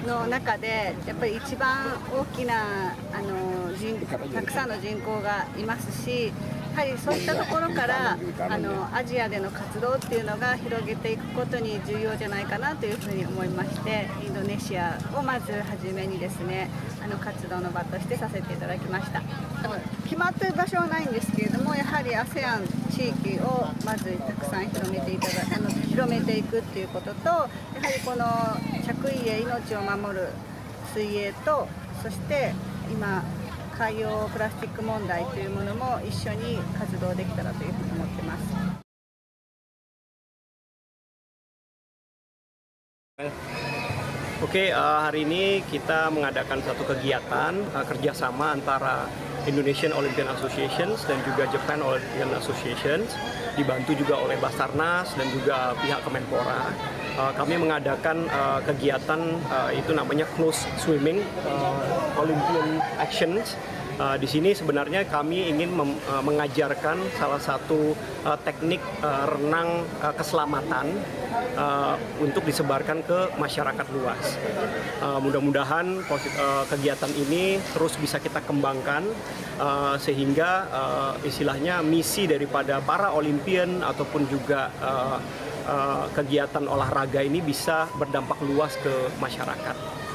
の中でやっぱり一番大きなたくさんの人口がいますし、やはりそういったところからアジアでの活動っていうのが広げていくことに重要じゃないかなというふうに思いまして、インドネシアをまず初めにですね活動の場としてさせていただきました。決まっている場所はないんですけれども、やはり ASEAN 地域をまずたくさん広めていくっていうことと、やはりこの着衣へ命を守る水泳と、そして今海洋プラスチック問題というものも一緒に活動できたらというふうに思ってます。Oke, hari ini kita mengadakan satu kegiatan kerjasama antara Indonesian Olympian Association dan juga Japan Olympian Association, dibantu juga oleh Basarnas dan juga pihak Kemenpora. Kami mengadakan kegiatan itu namanya close swimming Olympian Actions. Di sini sebenarnya kami ingin mengajarkan salah satu teknik renang keselamatan untuk disebarkan ke masyarakat luas. Mudah-mudahan kegiatan ini terus bisa kita kembangkan sehingga istilahnya misi daripada para Olimpian ataupun juga kegiatan olahraga ini bisa berdampak luas ke masyarakat.